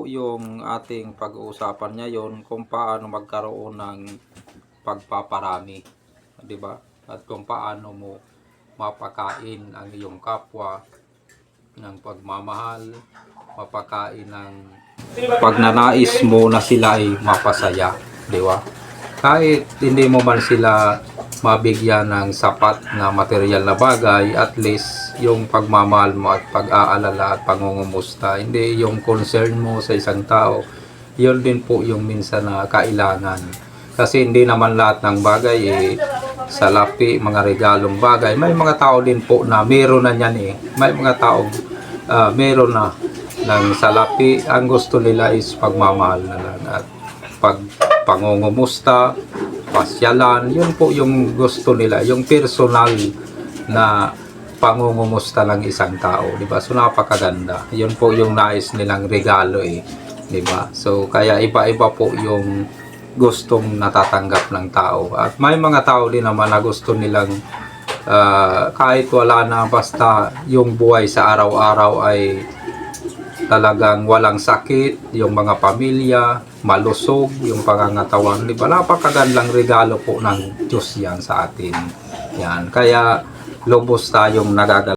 Yung ating pag-uusapan ngayon kung paano magkaroon ng pagpaparami, 'di ba? At kung paano mo mapakain ang iyong kapwa ng pagmamahal, mapakain ng pagnanais mo na sila ay mapasaya, 'di ba? Kahit hindi mo man sila mabigyan ng sapat na material na bagay, at least yung pagmamahal mo at pag-aalala at pangungumusta, hindi yung concern mo sa isang tao, yun din po yung minsan na kailangan. Kasi hindi naman lahat ng bagay salapi, mga regalong bagay. May mga tao din po na meron na yan May mga tao meron na ng salapi. Ang gusto nila is pagmamahal na lang at pangungumusta, pasyalan. Yun po yung gusto nila, yung personal na pangungumusta ng isang tao, di ba? So napakaganda. Yun po yung nais nilang regalo di ba? So kaya iba-iba po yung gustong natatanggap ng tao. At may mga tao din naman na gusto nilang kahit wala na, basta yung buhay sa araw-araw ay talagang walang sakit, yung mga pamilya, malusog, yung pangangatawan, di ba? Napakagandang regalo po ng Diyos yan sa atin. Yan. Kaya lubos tayong nagagal